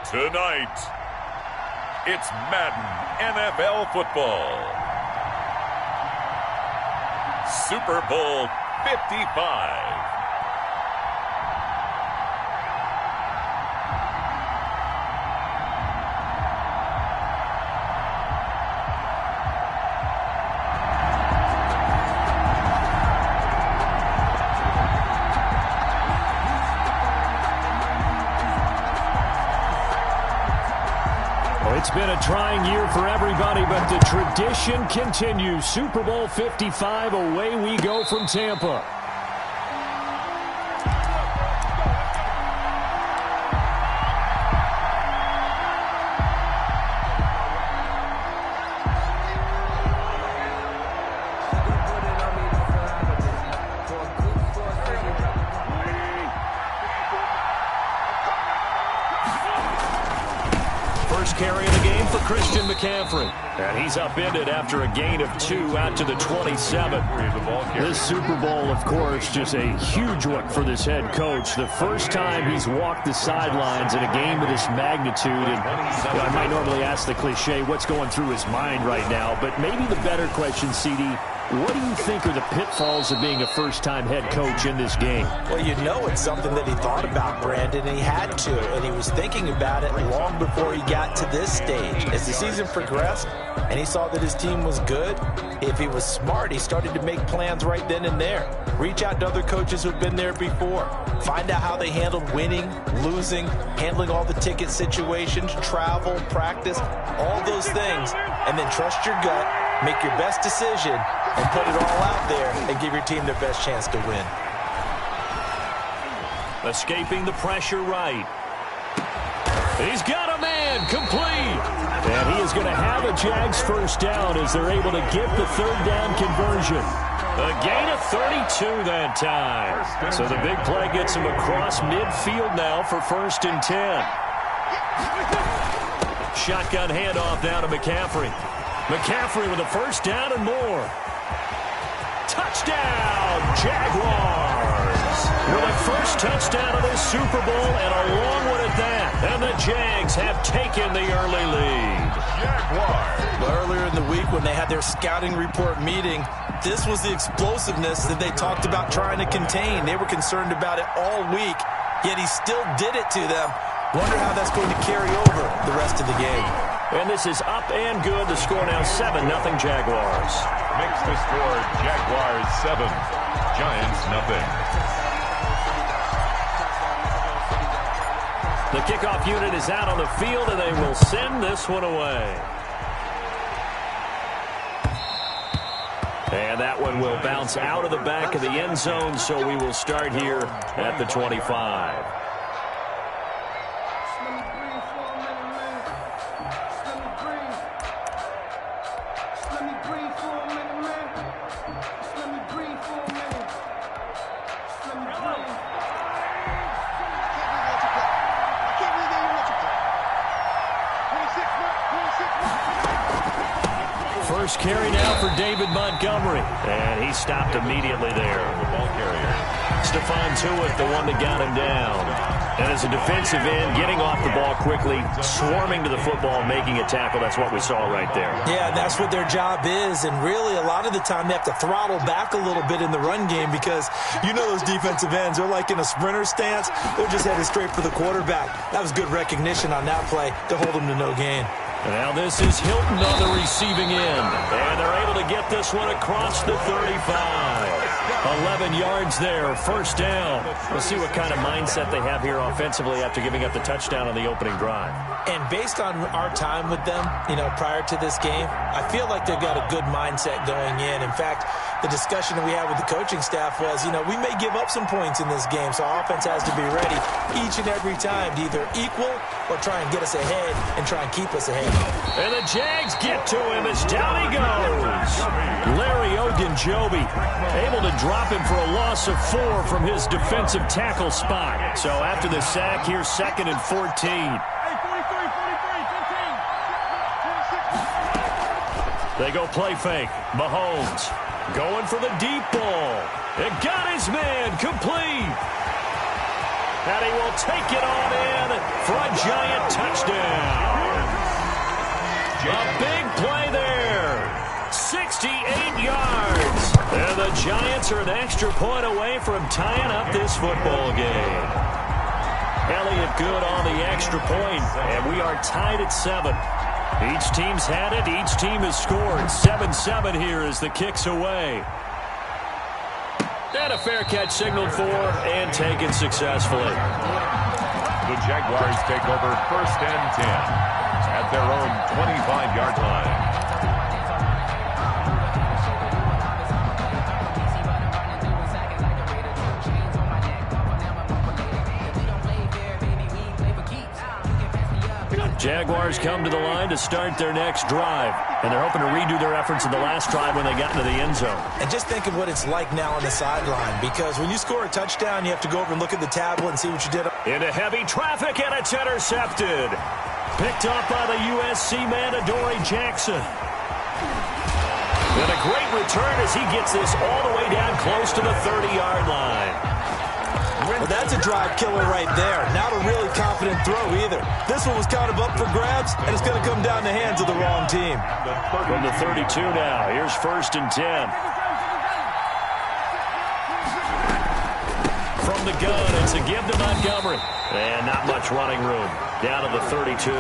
Tonight, it's Madden NFL football. Super Bowl 55. It's been a trying year for everybody, but the tradition continues. Super Bowl 55, away we go from Tampa. Carry of the game for Christian McCaffrey. And he's upended after a gain of 2 out to the 27. This Super Bowl, of course, just a huge one for this head coach. The first time he's walked the sidelines in a game of this magnitude. And I might normally ask the cliche, what's going through his mind right now? But maybe the better question, CD, what do you think are the pitfalls of being a first-time head coach in this game? Well, you know it's something that he thought about, Brandon, and he had to, and he was thinking about it long before he got to this stage. As the season progressed and he saw that his team was good, if he was smart, he started to make plans right then and there. Reach out to other coaches who've been there before. Find out how they handled winning, losing, handling all the ticket situations, travel, practice, all those things, and then trust your gut, make your best decision, and put it all out there and give your team their best chance to win. Escaping the pressure right. He's got a man, complete. And he is going to have a Jags first down as they're able to get the third down conversion. A gain of 32 that time. So the big play gets him across midfield now for 1st and 10. Shotgun handoff now to McCaffrey. McCaffrey with a first down and more. Touchdown, Jaguars! With a first touchdown of this Super Bowl and a long one at that. And the Jags have taken the early lead. Jaguars. Earlier in the week when they had their scouting report meeting, this was the explosiveness that they talked about trying to contain. They were concerned about it all week, yet he still did it to them. Wonder how that's going to carry over the rest of the game. And this is up and good. The score now 7-0 Jaguars. Makes the score Jaguars 7, Giants 0. The kickoff unit is out on the field, and they will send this one away. And that one will bounce out of the back of the end zone, so we will start here at the 25. First carry now for David Montgomery. And he stopped immediately there. Ball carrier. Stephon Tuitt, the one that got him down. And as a defensive end, getting off the ball quickly, swarming to the football, making a tackle. That's what we saw right there. Yeah, that's what their job is. And really, a lot of the time, they have to throttle back a little bit in the run game because you know those defensive ends, they're like in a sprinter stance. They're just headed straight for the quarterback. That was good recognition on that play to hold them to no gain. Now this is Hilton on the receiving end. And they're able to get this one across the 35. 11 yards there, first down. We'll see what kind of mindset they have here offensively after giving up the touchdown on the opening drive. And based on our time with them, prior to this game, I feel like they've got a good mindset going in. In fact, the discussion that we had with the coaching staff was, we may give up some points in this game, so our offense has to be ready each and every time to either equal or try and get us ahead and try and keep us ahead. And the Jags get to him as down he goes. Larry Ogunjobi able to drop him for a loss of 4 from his defensive tackle spot. So after the sack, here's 2nd and 14. They go play fake. Mahomes going for the deep ball. It got his man complete. And he will take it on in for a Giant touchdown. A big play there. 68 yards. And the Giants are an extra point away from tying up this football game. Elliott good on the extra point, and we are tied at 7. Each team's had it. Each team has scored. 7-7 here as the kick's away. And a fair catch signaled for and taken successfully. The Jaguars take over 1st and 10 at their own 25-yard line. Jaguars come to the line to start their next drive, and they're hoping to redo their efforts in the last drive when they got into the end zone. And just think of what it's like now on the sideline, because when you score a touchdown, you have to go over and look at the tablet and see what you did. Into heavy traffic, and it's intercepted. Picked up by the USC man, Adoree Jackson. And a great return as he gets this all the way down close to the 30-yard line. Well, that's a drive killer right there. Not a really confident throw either. This one was kind of up for grabs, and it's going to come down the hands of the wrong team. From the 32 now, here's 1st and 10. From the gun, it's a give to Montgomery. And not much running room. Down to the 32.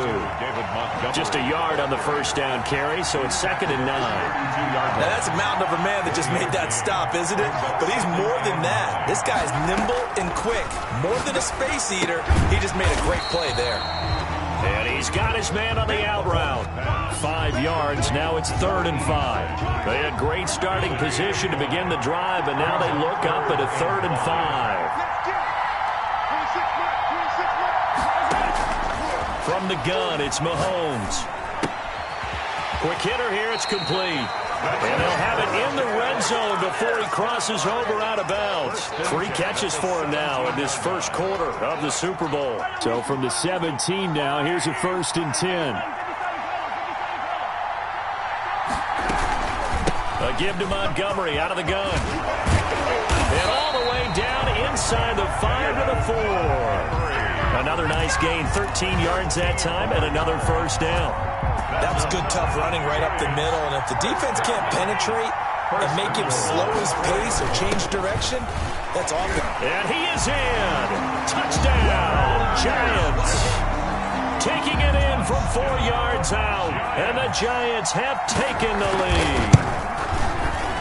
Just a yard on the first down carry, so it's 2nd and 9. Now that's a mountain of a man that just made that stop, isn't it? But he's more than that. This guy's nimble and quick. More than a space eater, he just made a great play there. And he's got his man on the out route. 5 yards, now it's 3rd and 5. They had great starting position to begin the drive, and now they look up at a 3rd and 5. From the gun, it's Mahomes. Quick hitter here, it's complete. And they'll have it in the red zone before he crosses over out of bounds. 3 catches for him now in this first quarter of the Super Bowl. So from the 17 now, here's a 1st and 10. A give to Montgomery out of the gun. And all the way down inside the 5 to the 4. Another nice gain, 13 yards that time, and another first down. That was good, tough running right up the middle, and if the defense can't penetrate and make him slow his pace or change direction, that's awful. And he is in. Touchdown, Giants. Taking it in from 4 yards out, and the Giants have taken the lead.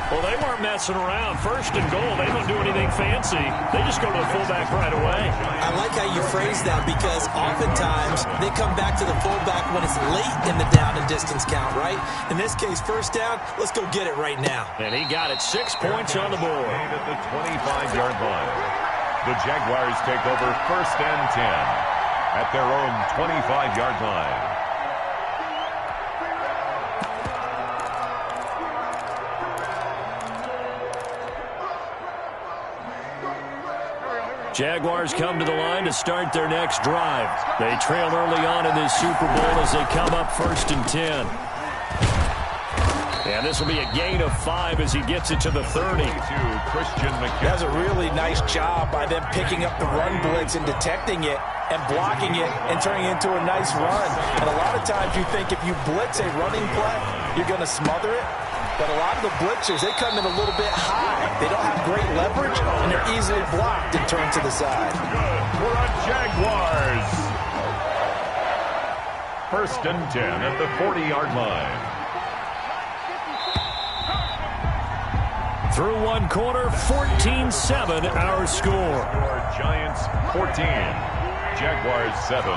Well, they weren't messing around. 1st and goal, they don't do anything fancy. They just go to the fullback right away. I like how you phrase that, because oftentimes they come back to the fullback when it's late in the down and distance count, right? In this case, 1st down, let's go get it right now. And he got it. 6 points on the board. At the 25-yard line. The Jaguars take over 1st and 10 at their own 25-yard line. Jaguars come to the line to start their next drive. They trail early on in this Super Bowl as they come up 1st and 10. And this will be a gain of 5 as he gets it to the 30. That's a really nice job by them picking up the run blitz and detecting it and blocking it and turning it into a nice run. And a lot of times you think if you blitz a running play, you're going to smother it. But a lot of the blitzers, they come in a little bit high. They don't have great leverage, and they're easily blocked and turned to the side. For our Jaguars. 1st and 10 at the 40-yard line. Through 1 quarter, 14-7 our score. Giants 14, Jaguars 7.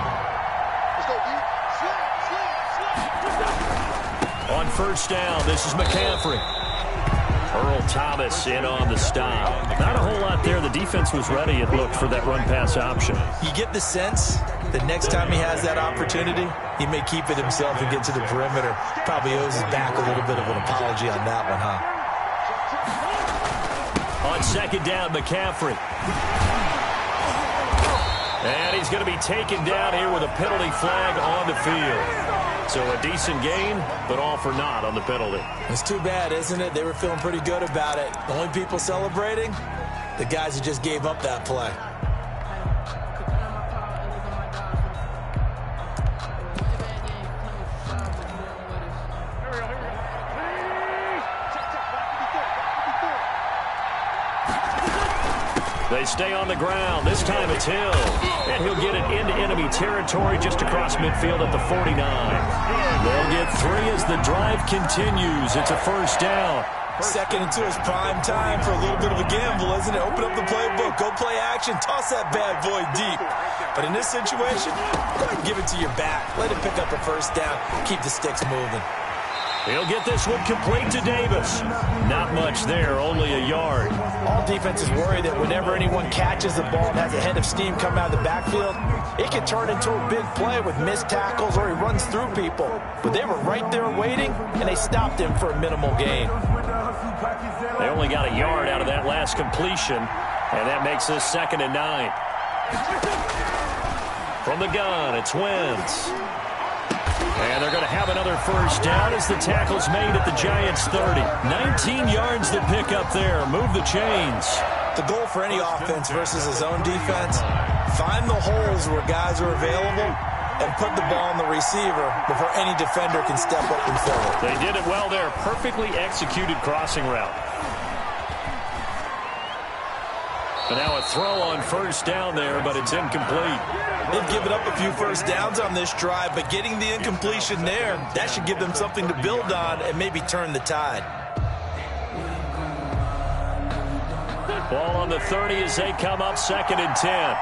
On 1st down, this is McCaffrey. Earl Thomas in on the stop. Not a whole lot there. The defense was ready, it looked, for that run-pass option. You get the sense that next time he has that opportunity, he may keep it himself and get to the perimeter. Probably owes his back a little bit of an apology on that one, huh? On 2nd down, McCaffrey. And he's going to be taken down here with a penalty flag on the field. So a decent gain, but all for naught on the penalty. It's too bad, isn't it? They were feeling pretty good about it. The only people celebrating, the guys who just gave up that play. They stay on the ground. This time it's Hill. And he'll get it into enemy territory just across midfield at the 49. They'll get 3 as the drive continues. It's a first down. Second into his prime time for a little bit of a gamble, isn't it? Open up the playbook, go play action, toss that bad boy deep. But in this situation, go ahead and give it to your back. Let him pick up a first down, keep the sticks moving. He'll get this one complete to Davis. Not much there, only a yard. All defenses worry that whenever anyone catches the ball and has a head of steam come out of the backfield, it can turn into a big play with missed tackles or he runs through people. But they were right there waiting, and they stopped him for a minimal gain. They only got a yard out of that last completion, and that makes this 2nd and 9. From the gun, it's Wentz. And they're going to have another first down as the tackle's made at the Giants' 30. 19 yards to pick up there. Move the chains. The goal for any offense versus his own defense, find the holes where guys are available and put the ball on the receiver before any defender can step up and fill it. They did it well there. Perfectly executed crossing route. But now a throw on first down there, but it's incomplete. They've given up a few first downs on this drive, but getting the incompletion there, that should give them something to build on and maybe turn the tide. Ball on the 30 as they come up 2nd and 10.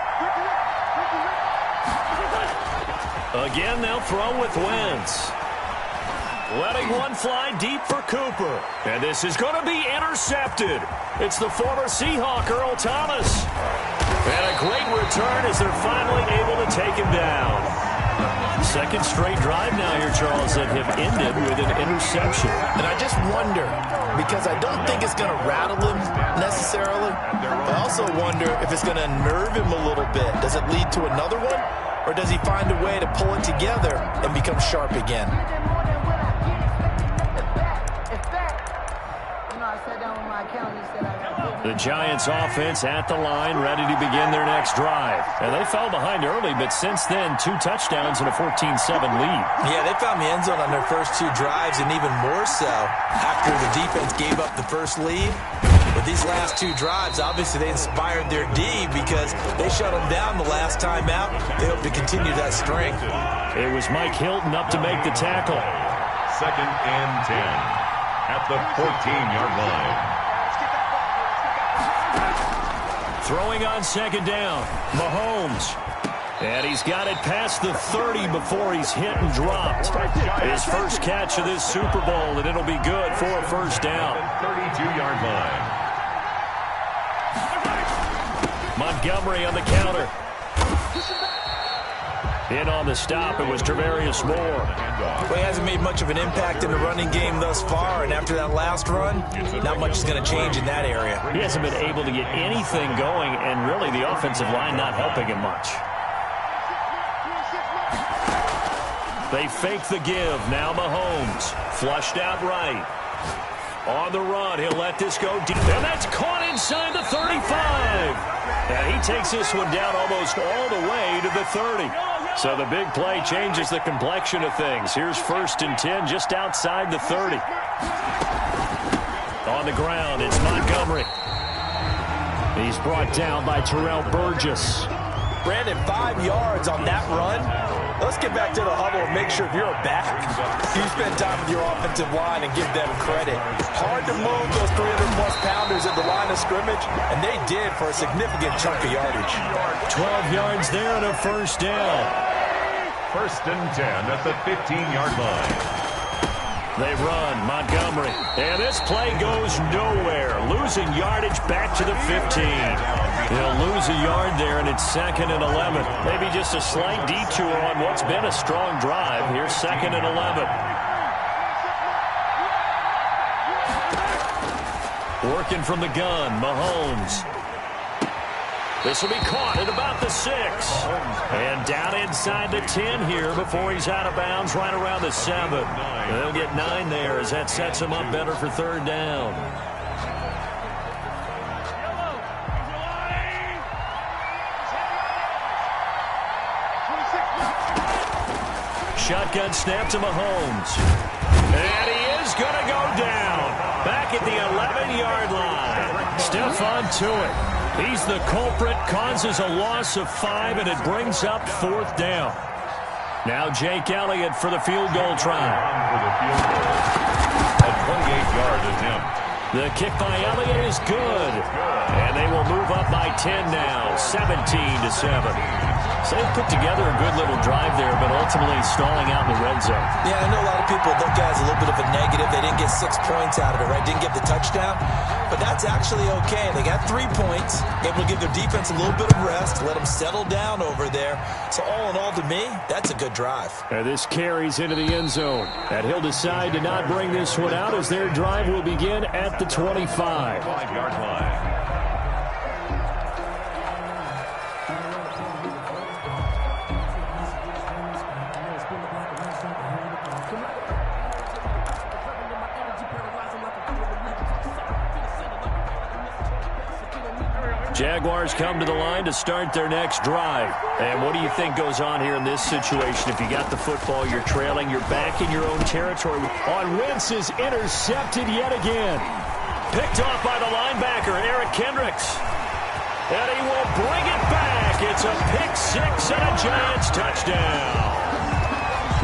Again, they'll throw with Wentz. Letting one fly deep for Cooper. And this is going to be intercepted. It's the former Seahawk, Earl Thomas. And a great return as they're finally able to take him down. Second straight drive now here, Charles, that have ended with an interception. And I just wonder, because I don't think it's going to rattle him necessarily. I also wonder if it's going to unnerve him a little bit. Does it lead to another one? Or does he find a way to pull it together and become sharp again? The Giants offense at the line, ready to begin their next drive. And they fell behind early, but since then, 2 touchdowns and a 14-7 lead. Yeah, they found the end zone on their first 2 drives, and even more so after the defense gave up the first lead. With these last 2 drives, obviously they inspired their D because they shut them down the last time out. They hope to continue that strength. It was Mike Hilton up to make the tackle. 2nd and 10 at the 14-yard line. Throwing on 2nd down, Mahomes. And he's got it past the 30 before he's hit and dropped. His first catch of this Super Bowl, and it'll be good for a first down. 32-yard line. Montgomery on the counter. In on the stop, it was Travarius Moore. Well, he hasn't made much of an impact in the running game thus far, and after that last run, not much is going to change in that area. He hasn't been able to get anything going, and really the offensive line not helping him much. They fake the give. Now Mahomes. Flushed out right. On the run, he'll let this go deep. And that's caught inside the 35. And he takes this one down almost all the way to the 30. So the big play changes the complexion of things. Here's 1st and 10 just outside the 30. On the ground, it's Montgomery. He's brought down by Terrell Burgess. Brandon, 5 yards on that run. Let's get back to the huddle and make sure if you're a back, you spend time with your offensive line and give them credit. Hard to move those 300-plus pounders at the line of scrimmage, and they did for a significant chunk of yardage. 12 yards there and a first down. 1st and 10 at the 15-yard line. They run, Montgomery. And this play goes nowhere. Losing yardage back to the 15. He'll lose a yard there, and it's 2nd and 11. Maybe just a slight detour on what's been a strong drive. Here's 2nd and 11. Working from the gun, Mahomes. This will be caught at about the 6. And down inside the 10 here before he's out of bounds right around the 7. They'll get 9 there as that sets him up better for 3rd down. Shotgun snap to Mahomes. And he is going to go down. Back at the 11-yard line. Stephon Tuitt. He's the culprit, causes a loss of 5, and it brings up 4th down. Now Jake Elliott for the field goal try. A 28-yard attempt. The kick by Elliott is good. And they will move up by 10 now, 17-7. So they've put together a good little drive there, but ultimately stalling out in the red zone. Yeah, I know a lot of people look at it as a little bit of a negative. They didn't get 6 points out of it, right? Didn't get the touchdown. But that's actually okay. They got 3 points, able to give their defense a little bit of rest, let them settle down over there. So all in all, to me, that's a good drive. And this carries into the end zone. And he'll decide to not bring this one out as their drive will begin at the 25. 5-yard line. Jaguars come to the line to start their next drive. And what do you think goes on here in this situation? If you got the football, you're trailing, you're back in your own territory. On Wentz is intercepted yet again. Picked off by the linebacker, Eric Kendricks. And he will bring it back. It's a pick 6 and a Giants touchdown.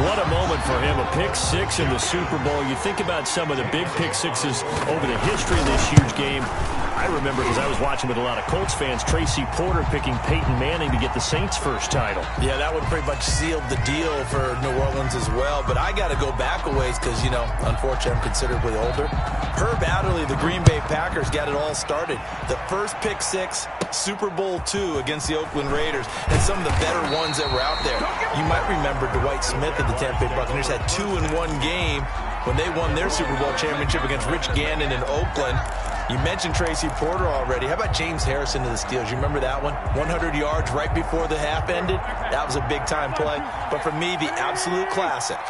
What a moment for him, a pick 6 in the Super Bowl. You think about some of the big pick 6s over the history of this huge game. I remember, because I was watching with a lot of Colts fans, Tracy Porter picking Peyton Manning to get the Saints' first title. Yeah, that would pretty much seal the deal for New Orleans as well. But I got to go back a ways because, you know, unfortunately, I'm considerably older. Herb Adderley, the Green Bay Packers, got it all started. The first pick 6, Super Bowl II against the Oakland Raiders, and some of the better ones that were out there. You might remember Dwight Smith of the Tampa Bay Buccaneers had 2 in one game when they won their Super Bowl championship against Rich Gannon in Oakland. You mentioned Tracy Porter already. How about James Harrison to the Steelers? You remember that one? 100 yards right before the half ended. That was a big-time play. But for me, the absolute classic,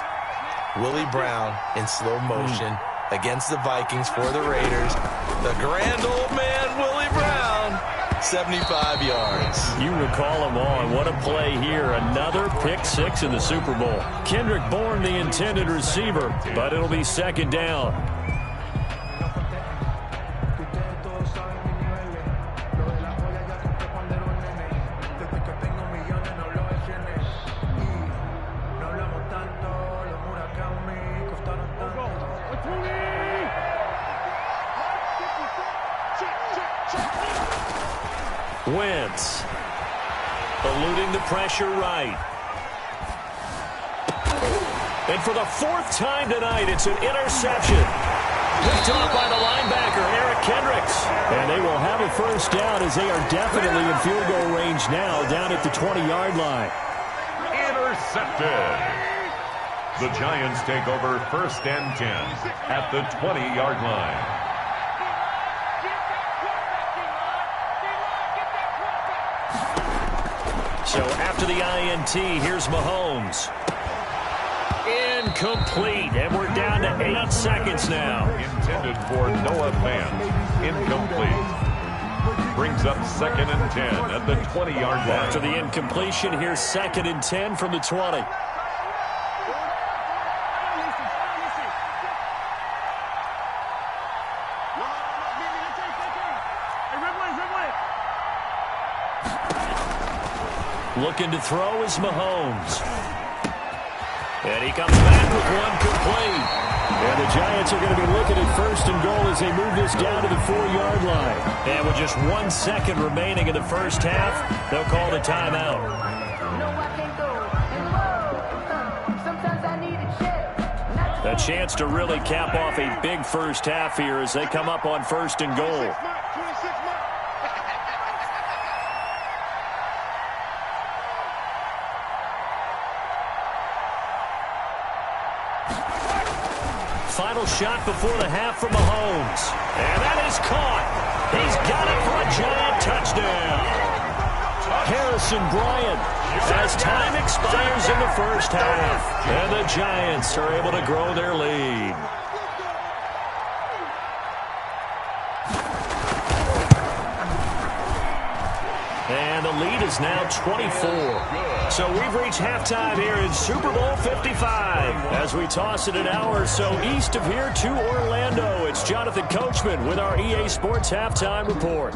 Willie Brown in slow motion against the Vikings for the Raiders. The grand old man, Willie Brown, 75 yards. You recall them all. What a play here. Another pick 6 in the Super Bowl. Kendrick Bourne, the intended receiver, but it'll be 2nd down. Wentz eluding the pressure right. And for the 4th time tonight, it's an interception. Picked off by the linebacker, Eric Kendricks. And they will have a first down as they are definitely in field goal range now, down at the 20-yard line. Intercepted. The Giants take over 1st and 10 at the 20-yard line. So after the INT, here's Mahomes. Incomplete, and we're down to 8 seconds now. Intended for Noah Fant. Incomplete. Brings up 2nd and 10 at the 20-yard line. After the incompletion, here's 2nd and 10 from the 20. Looking to throw is Mahomes. And he comes back with one complete. And the Giants are going to be looking at 1st and goal as they move this down to the 4-yard line. And with just 1 second remaining in the first half, they'll call the timeout. A chance to really cap off a big first half here as they come up on 1st and goal. Final shot before the half from Mahomes. And that is caught. He's got it for a Giant touchdown. Harrison Bryant, as time expires in the first half. And the Giants are able to grow their lead. And the lead is now 24. So we've reached halftime here in Super Bowl 55. As we toss it an hour or so east of here to Orlando, it's Jonathan Coachman with our EA Sports Halftime Report.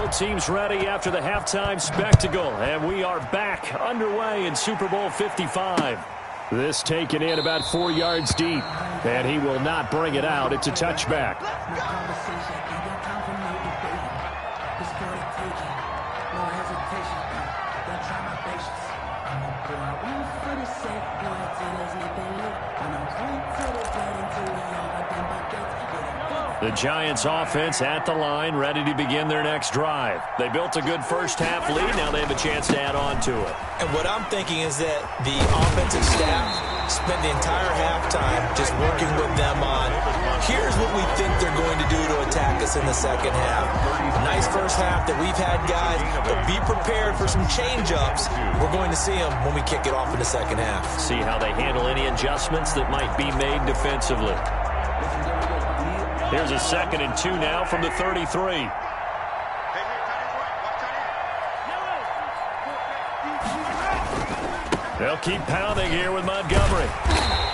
Both teams ready after the halftime spectacle, and we are back underway in Super Bowl 55. This taken in about 4 yards deep, and he will not bring it out. It's a touchback. The Giants offense at the line, ready to begin their next drive. They built a good first half lead. Now they have a chance to add on to it. And what I'm thinking is that the offensive staff spent the entire halftime just working with them on, here's what we think they're going to do to attack us in the second half. A nice first half that we've had, guys, but be prepared for some change-ups. We're going to see them when we kick it off in the second half. See how they handle any adjustments that might be made defensively. Here's a 2nd and 2 now from the 33. They'll keep pounding here with Montgomery.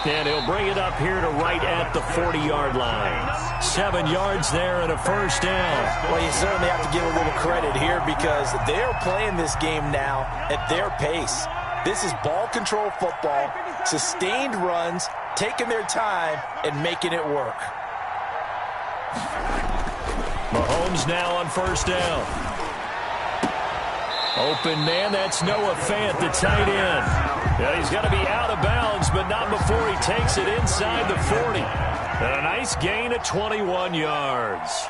And he'll bring it up here to right at the 40-yard line. 7 yards there and a first down. Well, you certainly have to give a little credit here because they're playing this game now at their pace. This is ball control football, sustained runs, taking their time, and making it work. Mahomes now on first down. Open man, that's Noah Fant, the tight end. Yeah, he's got to be out of bounds, but not before he takes it inside the 40. And a nice gain of 21 yards.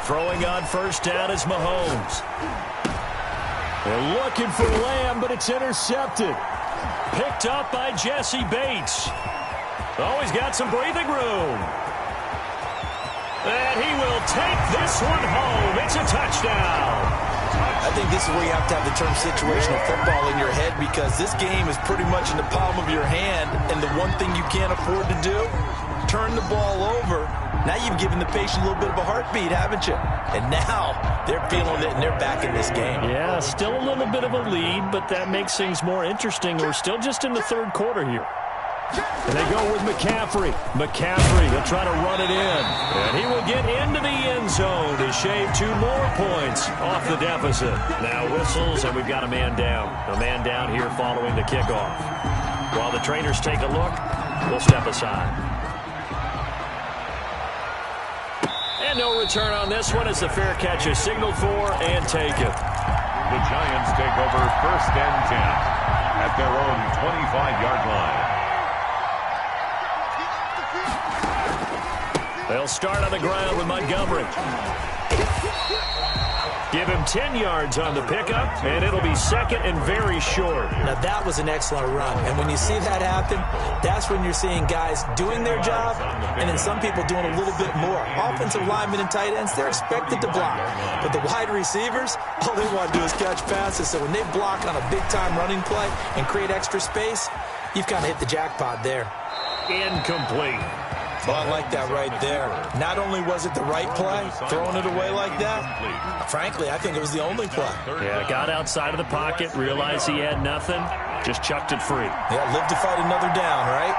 Throwing on first down is Mahomes. They're looking for Lamb, but it's intercepted. Picked up by Jesse Bates. Oh, he's got some breathing room. And he will take this one home. It's a touchdown. I think this is where you have to have the term situational football in your head because this game is pretty much in the palm of your hand, and the one thing you can't afford to do, turn the ball over. Now you've given the patient a little bit of a heartbeat, haven't you? And now they're feeling it, and they're back in this game. Yeah, still a little bit of a lead, but that makes things more interesting. We're still just in the third quarter here. And they go with McCaffrey. McCaffrey, he'll try to run it in. And he will get into the end zone to shave 2 more points off the deficit. Now whistles, and we've got a man down. A man down here following the kickoff. While the trainers take a look, we'll step aside. And no return on this one as the fair catch is signaled for and taken. The Giants take over 1st and 10 at their own 25-yard line. They'll start on the ground with Montgomery. Give him 10 yards on the pickup, and it'll be 2nd and very short. Now, that was an excellent run. And when you see that happen, that's when you're seeing guys doing their job, and then some people doing a little bit more. Offensive linemen and tight ends, they're expected to block. But the wide receivers, all they want to do is catch passes. So when they block on a big-time running play and create extra space, you've kind of hit the jackpot there. Incomplete. Well, I like that right there. Not only was it the right play, throwing it away like that, frankly, I think it was the only play. Yeah, got outside of the pocket, realized he had nothing, just chucked it free. Yeah, live to fight another down, right?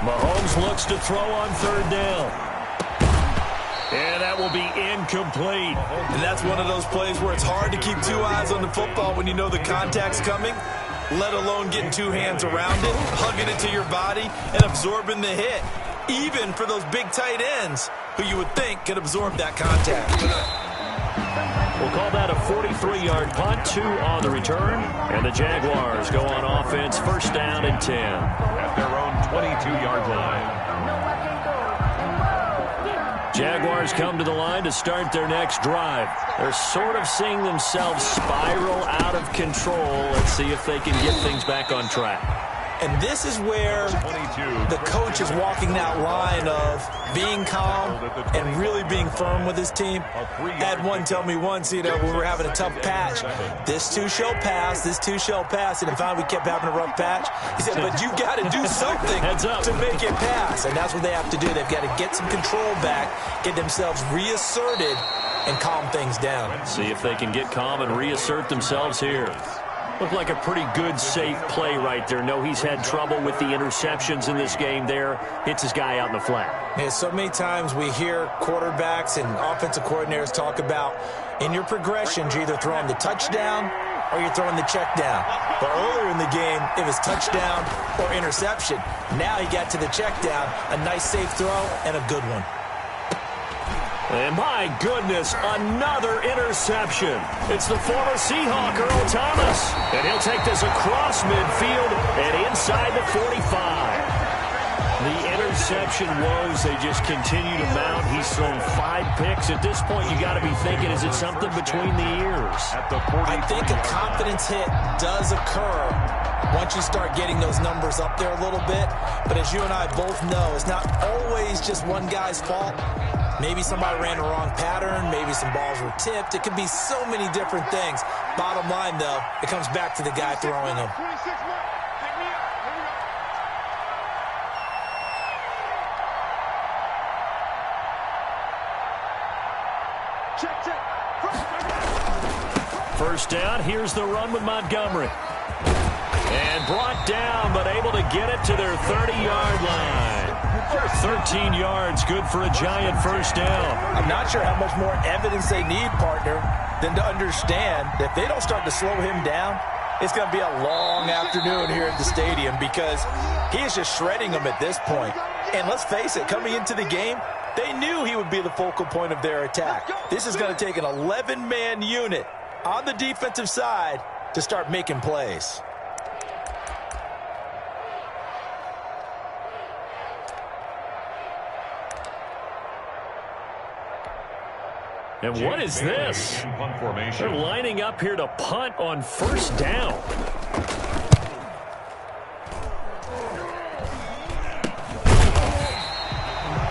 Mahomes looks to throw on 3rd down. And that will be incomplete. And that's one of those plays where it's hard to keep 2 eyes on the football when you know the contact's coming, let alone getting 2 hands around it, hugging it to your body, and absorbing the hit, even for those big tight ends who you would think could absorb that contact. We'll call that a 43-yard punt, 2 on the return, and the Jaguars go on offense, 1st down and 10. At their own 22-yard line. Jaguars come to the line to start their next drive. They're sort of seeing themselves spiral out of control. Let's see if they can get things back on track. And this is where the coach is walking that line of being calm and really being firm with his team. Had one tell me once, when we were having a tough patch, this too shall pass, this too shall pass. And finally we kept having a rough patch. He said, but you got to do something to make it pass. And that's what they have to do. They've got to get some control back, get themselves reasserted, and calm things down. See if they can get calm and reassert themselves here. Looked like a pretty good, safe play right there. No, he's had trouble with the interceptions in this game there. Hits his guy out in the flat. Yeah, so many times we hear quarterbacks and offensive coordinators talk about in your progressions, you're either throwing the touchdown or you're throwing the check down. But earlier in the game, it was touchdown or interception. Now he got to the check down, a nice safe throw and a good one. And my goodness, another interception. It's the former Seahawk, Earl Thomas. And he'll take this across midfield and inside the 45. The interception woes, they just continue to mount. He's thrown 5 picks. At this point, you got to be thinking, is it something between the ears? I think a confidence hit does occur once you start getting those numbers up there a little bit. But as you and I both know, it's not always just one guy's fault. Maybe somebody ran the wrong pattern. Maybe some balls were tipped. It could be so many different things. Bottom line, though, it comes back to the guy throwing them. First down, here's the run with Montgomery. And brought down, but able to get it to their 30-yard line. 13 yards, good for a giant first down. I'm not sure how much more evidence they need, partner, than to understand that if they don't start to slow him down, it's going to be a long afternoon here at the stadium because he is just shredding them at this point. And let's face it, coming into the game, they knew he would be the focal point of their attack. This is going to take an 11-man unit on the defensive side to start making plays. And what is this? They're lining up here to punt on first down.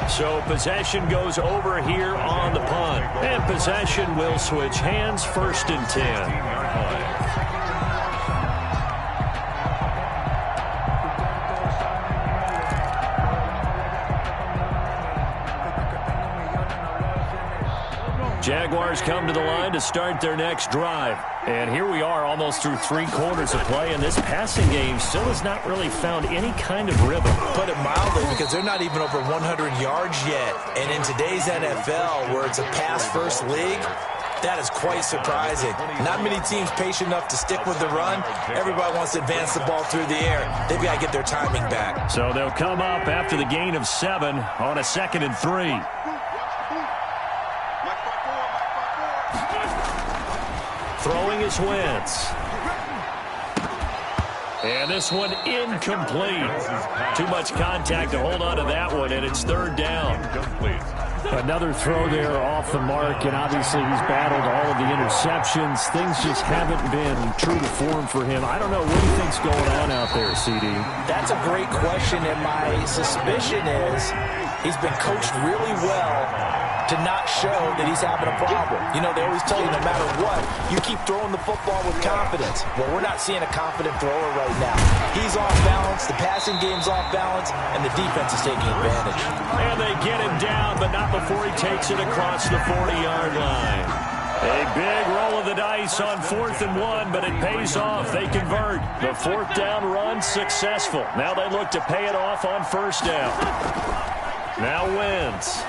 So possession goes over here on the punt. And possession will switch hands, 1st and 10. Jaguars come to the line to start their next drive. And here we are almost through 3 quarters of play, and this passing game still has not really found any kind of rhythm. Put it mildly, because they're not even over 100 yards yet. And in today's NFL, where it's a pass-first league, that is quite surprising. Not many teams patient enough to stick with the run. Everybody wants to advance the ball through the air. They've got to get their timing back. So they'll come up after the gain of 7 on a 2nd and 3. Throwing is Wentz. And this one incomplete. Too much contact to hold on to that one, and it's 3rd down. Another throw there off the mark, and obviously he's battled all of the interceptions. Things just haven't been true to form for him. I don't know what he thinks going on out there, CD. That's a great question, and my suspicion is he's been coached really well to not show that he's having a problem. You know, they always tell you no matter what, you keep throwing the football with confidence. Well, we're not seeing a confident thrower right now. He's off balance, the passing game's off balance, and the defense is taking advantage. And they get him down, but not before he takes it across the 40-yard line. A big roll of the dice on 4th and 1, but it pays off. They convert. The 4th down run successful. Now they look to pay it off on 1st down. Now Wentz.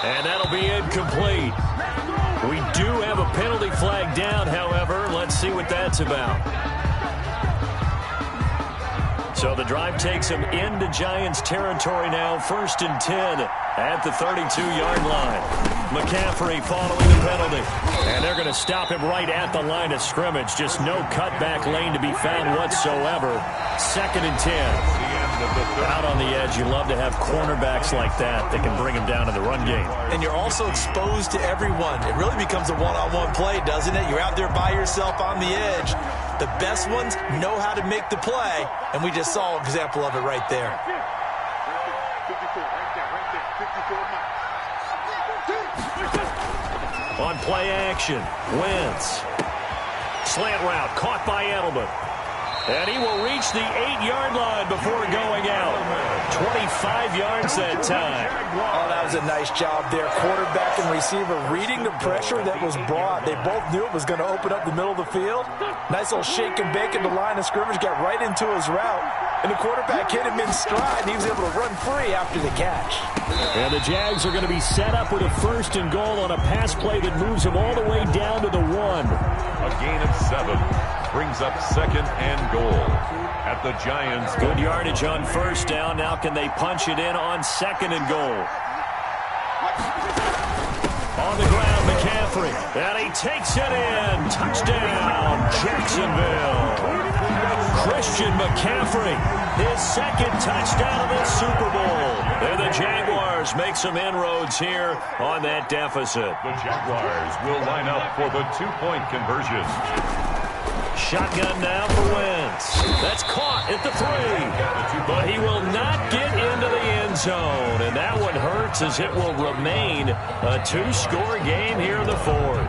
And that'll be incomplete. We do have a penalty flag down, however. Let's see what that's about. So the drive takes him into Giants territory now. 1st and 10 at the 32-yard line. McCaffrey following the penalty. And they're going to stop him right at the line of scrimmage. Just no cutback lane to be found whatsoever. 2nd and 10. Out on the edge, you love to have cornerbacks like that can bring them down in the run game. And you're also exposed to everyone. It really becomes a one-on-one play, doesn't it? You're out there by yourself on the edge. The best ones know how to make the play, and we just saw an example of it right there. On play action, Wentz. Slant route, caught by Edelman. And he will reach the 8-yard line before going out. 25 yards that time. Oh, that was a nice job there. Quarterback and receiver reading the pressure that was brought. They both knew it was going to open up the middle of the field. Nice little shake and bake in the line of scrimmage, got right into his route. And the quarterback hit him in stride, and he was able to run free after the catch. And the Jags are going to be set up with a 1st and goal on a pass play that moves them all the way down to the 1. A gain of 7 brings up 2nd and goal at the Giants. Good yardage on 1st down. Now can they punch it in on 2nd and goal? On the ground, McCaffrey. And he takes it in. Touchdown, Jacksonville. Christian McCaffrey, his 2nd touchdown of the Super Bowl. And the Jaguars make some inroads here on that deficit. The Jaguars will line up for the 2-point conversion. Shotgun now for Wentz. That's caught at the 3. But he will not get into the end zone. And that one hurts as it will remain a 2-score game here in the 4th.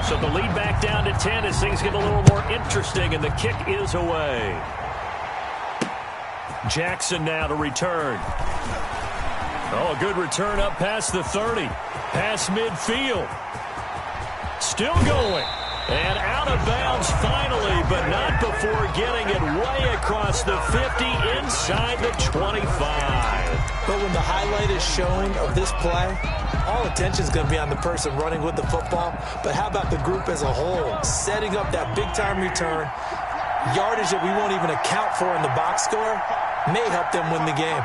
So the lead back down to 10 as things get a little more interesting, and the kick is away. Jackson now to return. Oh, a good return up past the 30. Past midfield. Still going. And out of bounds finally, but not before getting it way across the 50 inside the 25. But when the highlight is shown of this play, all attention is going to be on the person running with the football. But how about the group as a whole? Setting up that big-time return, yardage that we won't even account for in the box score, may help them win the game.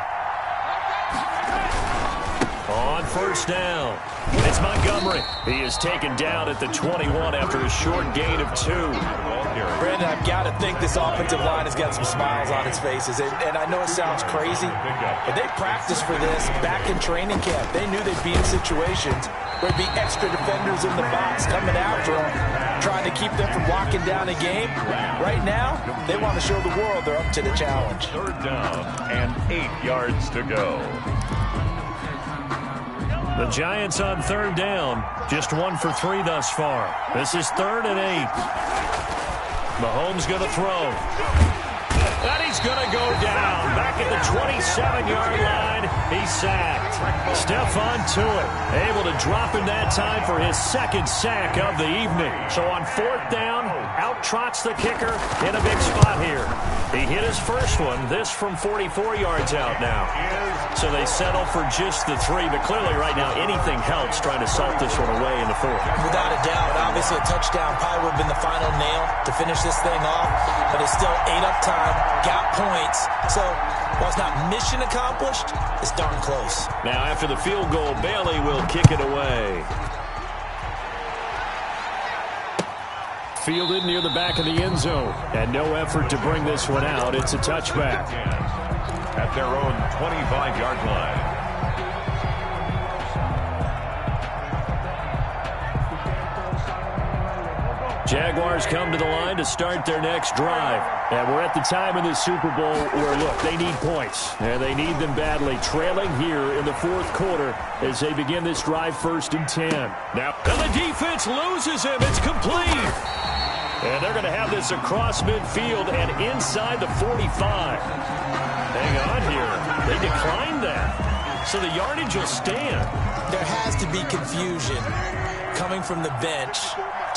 On 1st down, it's Montgomery. He is taken down at the 21 after a short gain of 2. Brandon, I've got to think this offensive line has got some smiles on its faces. And I know it sounds crazy, but they practiced for this back in training camp. They knew they'd be in situations where there'd be extra defenders in the box coming after them, trying to keep them from locking down a game. Right now, they want to show the world they're up to the challenge. 3rd down and 8 yards to go. The Giants on 3rd down, just 1 for 3 thus far. This is 3rd and 8. Mahomes going to throw. And he's going to go down. Back at the 27-yard line, he's sacked. Stephon Tuitt able to drop him that time for his 2nd sack of the evening. So on 4th down, out trots the kicker in a big spot here. He hit his first one, this from 44 yards out now. So they settle for just the 3, but clearly right now anything helps trying to salt this one away in the 4th. Without a doubt, obviously a touchdown probably would have been the final nail to finish this thing off, but it's still 8 up time, got points. So while it's not mission accomplished, it's darn close. Now after the field goal, Bailey will kick it away. Fielded near the back of the end zone, and no effort to bring this one out. It's a touchback. At their own 25-yard line. Jaguars come to the line to start their next drive. And we're at the time in the Super Bowl where, look, they need points. And they need them badly. Trailing here in the 4th quarter as they begin this drive 1st and 10. Now, and the defense loses him. It's complete. And they're going to have this across midfield and inside the 45. Hang on here. They declined that. So the yardage will stand. There has to be confusion coming from the bench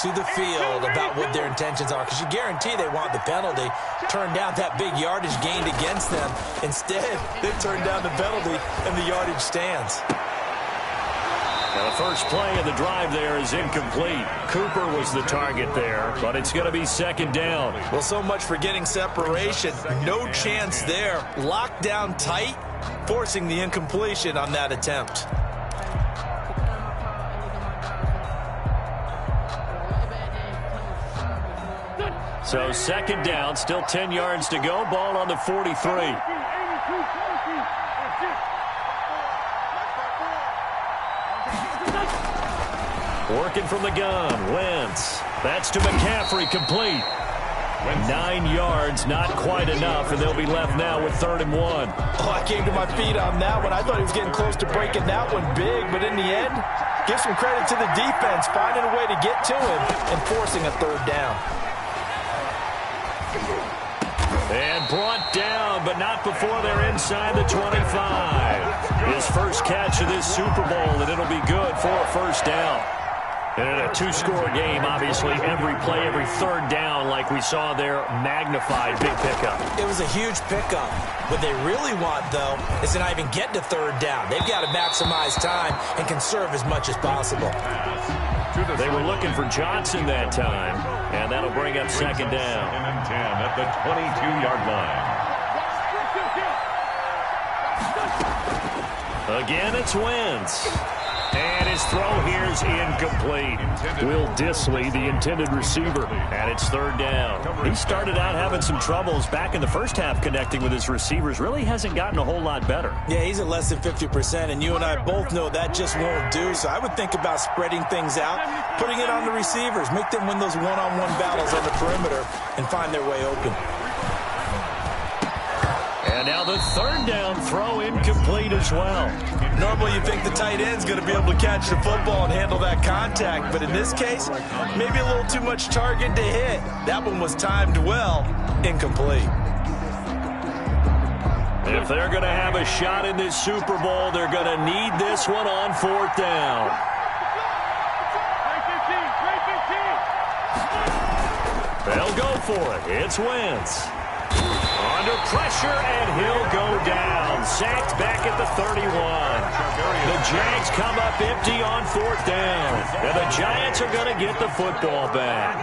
to the field about what their intentions are, because you guarantee they want the penalty. Turn down that big yardage gained against them. Instead, they turn down the penalty and the yardage stands. Now the first play of the drive there is incomplete. Cooper was the target there, but it's going to be 2nd down. Well, so much for getting separation. No chance there. Locked down tight, forcing the incompletion on that attempt. So second down, still 10 yards to go. Ball on the 43. Working from the gun, Wentz. That's to McCaffrey, complete. 9 yards, not quite enough, and they'll be left now with 3rd and 1. Oh, I came to my feet on that one. I thought he was getting close to breaking that one big, but in the end, give some credit to the defense, finding a way to get to him and forcing a 3rd down. And brought down, but not before they're inside the 25. His first catch of this Super Bowl, and it'll be good for a 1st down. And in a 2-score game, obviously, every play, every 3rd down, like we saw there, magnified, big pickup. It was a huge pickup. What they really want, though, is to not even get to 3rd down. They've got to maximize time and conserve as much as possible. They were looking for Johnson that time, and that'll bring up 2nd down. 2nd and 10 at the 22-yard line. Again, it's Wentz. And his throw here is incomplete. Will Dissly, the intended receiver, and it's 3rd down. He started out having some troubles back in the first half connecting with his receivers. Really hasn't gotten a whole lot better. Yeah, he's at less than 50%, and you and I both know that just won't do. So I would think about spreading things out, putting it on the receivers, make them win those one-on-one battles on the perimeter, and find their way open. And now the 3rd down throw incomplete as well. Normally you think the tight end's going to be able to catch the football and handle that contact, but in this case, maybe a little too much target to hit. That one was timed well, incomplete. If they're going to have a shot in this Super Bowl, they're going to need this one on 4th down. They'll go for it. It's Wentz. Under pressure, and he'll go down. Sacked back at the 31. The Jags come up empty on 4th down. And the Giants are going to get the football back.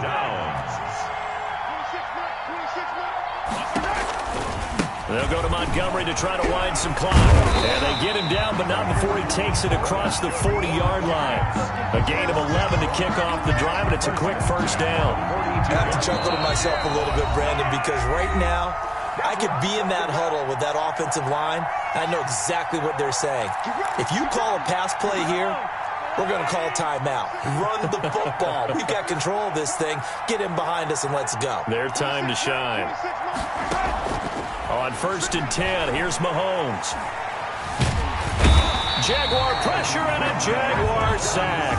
They'll go to Montgomery to try to wind some clock. And they get him down, but not before he takes it across the 40-yard line. A gain of 11 to kick off the drive, and it's a quick 1st down. I have to chuckle to myself a little bit, Brandon, because right now, I could be in that huddle with that offensive line. I know exactly what they're saying. If you call a pass play here, we're going to call timeout. Run the football. We've got control of this thing. Get him behind us and let's go. Their time to shine. On 1st and 10, here's Mahomes. Jaguar pressure and a Jaguar sack.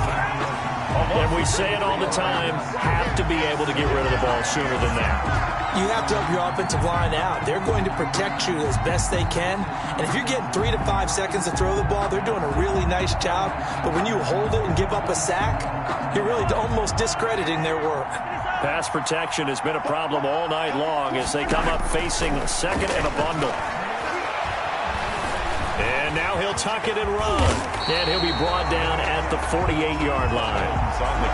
And we say it all the time, have to be able to get rid of the ball sooner than that. You have to help your offensive line out. They're going to protect you as best they can. And if you're getting 3 to 5 seconds to throw the ball, they're doing a really nice job. But when you hold it and give up a sack, you're really almost discrediting their work. Pass protection has been a problem all night long as they come up facing 2nd and a bundle. And now he'll tuck it and run. And he'll be brought down at the 48-yard line.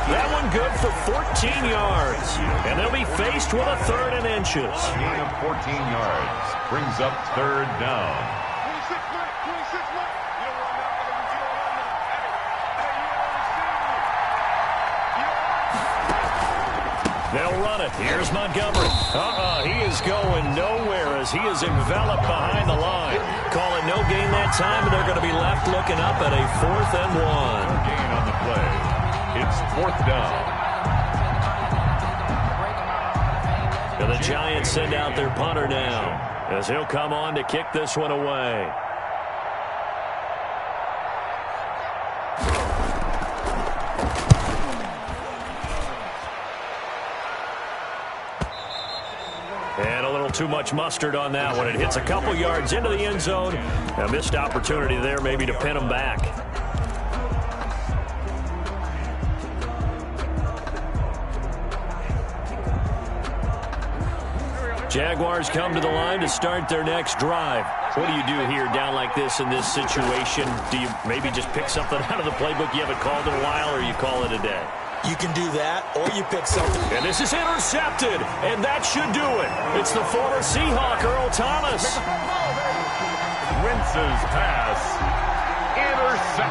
That one good for 14 yards. And they'll be faced with a 3rd and inches. A gain of 14 yards brings up 3rd down. They'll run it. Here's Montgomery. He is going nowhere as he is enveloped behind the line. Call it no gain that time, and they're going to be left looking up at a 4th and 1. Gain on the play. It's 4th down. And the Giants send out their punter now as he'll come on to kick this one away. And a little too much mustard on that one. It hits a couple yards into the end zone. A missed opportunity there maybe to pin them back. Jaguars come to the line to start their next drive. What do you do here down like this in this situation? Do you maybe just pick something out of the playbook you haven't called in a while, or you call it a day? You can do that, or you pick something. And this is intercepted, and that should do it. It's the former Seahawk, Earl Thomas. Wentz's pass intercepted.